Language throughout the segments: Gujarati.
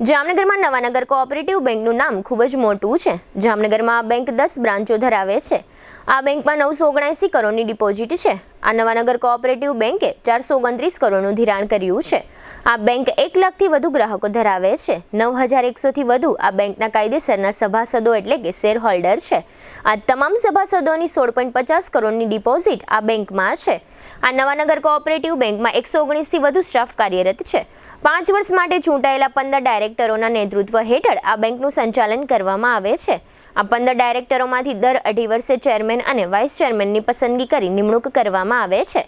જામનગરમાં નવાનગર કોઓપરેટિવ બેંકનું નામ ખૂબ જ મોટું છે। જામનગરમાં આ બેંક 10 બ્રાન્ચો ધરાવે છે। આ બેંકમાં 979 કરોડની ડિપોઝિટ છે। આ નવાનગર કોઓપરેટિવ બેંકે 429 કરોડનું ધિરાણ કર્યું છે। આ બેંક 1 લાખથી વધુ ગ્રાહકો ધરાવે છે। 9100થી વધુ આ બેંકના કાયદેસરના સભાસદો એટલે કે શેર હોલ્ડર છે। આ તમામ સભાસદોની 16.50 કરોડની ડિપોઝિટ આ બેંકમાં છે। આ નવાનગર કોઓપરેટિવ બેંકમાં 119થી વધુ સ્ટાફ કાર્યરત છે। 5 વર્ષ માટે ચૂંટાયેલા 15 ડાયરેક્ટરોના નેતૃત્વ હેઠળ આ બેંકનું સંચાલન કરવામાં આવે છે। આ 15 ડાયરેક્ટરોમાંથી દર 2.5 વર્ષે ચેરમેન અને વાઇસ ચેરમેનની પસંદગી કરી નિમણૂક કરવામાં આવે છે।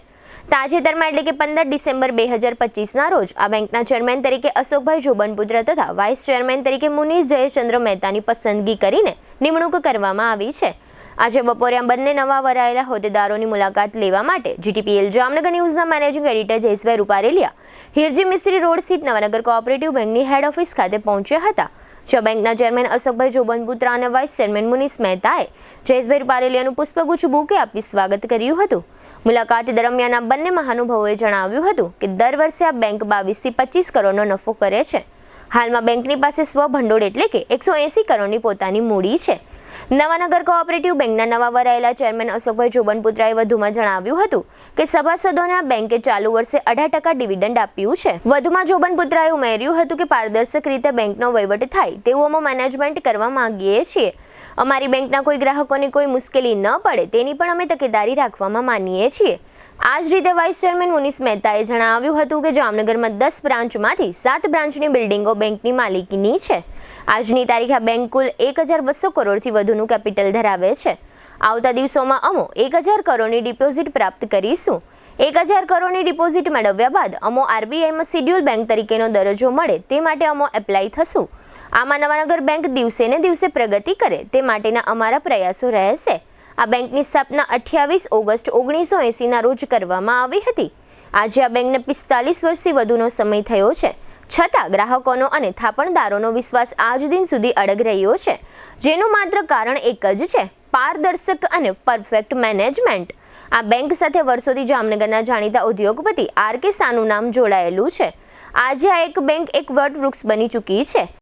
તાજેતરમાં એટલે કે 15 ડિસેમ્બર 2025ના રોજ આ બેંકના ચેરમેન તરીકે અશોકભાઈ જોબનપુત્ર તથા વાઇસ ચેરમેન તરીકે મુનીષ જયચંદ્ર મહેતાની પસંદગી કરીને નિમણૂક કરવામાં આવી છે। આજે બપોરે આ બંને નવા વરાયેલા હોદ્દેદારોની મુલાકાત લેવા માટે જીટીપીએલ જામનગર ન્યૂઝના managing editor Jayeshbhai Rupareliya Hirji Mistry road સ્થિત નવાનગર કોઓપરેટિવ બેંકની હેડ ઓફિસ ખાતે પહોંચ્યા હતા। જ્યાં બેંકના ચેરમેન અશોકભાઈ જોબનપુત્ર અને વાઇસ ચેરમેન મુનીષ મહેતાએ જયેશભાઈ રૂપારેલિયાનું પુષ્પગુચ્છ બુકે આપી સ્વાગત કર્યું હતું। મુલાકાત દરમિયાન આ બંને મહાનુભાવોએ જણાવ્યું હતું કે દર વર્ષે આ બેંક 22થી 25 કરોડનો નફો કરે છે। હાલમાં બેંકની પાસે સ્વભંડોળ એટલે કે 180 કરોડની પોતાની મૂડી છે। નવાનગર કોઓપરેટિવ બેંકના નવા વરાયેલા ચેરમેન અશોકભાઈ જોબનપુત્રાએ વધુમાં જણાવ્યું હતું કે સભાસદોને આ બેંકે ચાલુ વર્ષે 18% ડિવિડન્ડ આપ્યું છે। વધુમાં જોબનપુત્રાએ ઉમેર્યું હતું કે પારદર્શક રીતે બેંકનો વહીવટ થાય તેવું અમે મેનેજમેન્ટ કરવા માંગીએ છીએ। અમારી બેંકના કોઈ ગ્રાહકોને કોઈ મુશ્કેલી ન પડે તેની પણ અમે તકેદારી રાખવામાં માનીએ છીએ। આ જ રીતે વાઇસ ચેરમેન મુનીષ મહેતાએ જણાવ્યું હતું કે જામનગરમાં 10 બ્રાન્ચમાંથી 7 બ્રાન્ચની બિલ્ડિંગો બેંકની માલિકીની છે। આજની તારીખે આ બેંક કુલ 1200 કરોડથી વધુનું કેપિટલ ધરાવે છે। આવતા દિવસોમાં અમો 1000 કરોડની ડિપોઝિટ પ્રાપ્ત કરીશું। 1000 કરોડની ડિપોઝિટ મેળવ્યા બાદ અમો આરબીઆઈમાં શિડ્યુલ બેંક તરીકેનો દરજ્જો મળે તે માટે અમો એપ્લાય થશું। આમાં નવાનગર બેંક દિવસે ને દિવસે પ્રગતિ કરે તે માટેના અમારા પ્રયાસો રહેશે। આ બેંકની સ્થાપના 28 ઓગસ્ટ 1980ના રોજ કરવામાં આવી હતી। આજે આ બેંકને 45 વર્ષથી વધુનો સમય થયો છે, છતાં ગ્રાહકોનો અને થાપણદારોનો વિશ્વાસ આજ દિન સુધી અડગ રહ્યો છે, જેનું માત્ર કારણ એક જ છે, પારદર્શક અને પરફેક્ટ મેનેજમેન્ટ। આ બેંક સાથે વર્ષોથી જામનગરના જાણીતા ઉદ્યોગપતિ આર કે સાનું નામ જોડાયેલું છે। આજે આ એક બેંક એક વટવૃક્ષ બની ચૂકી છે।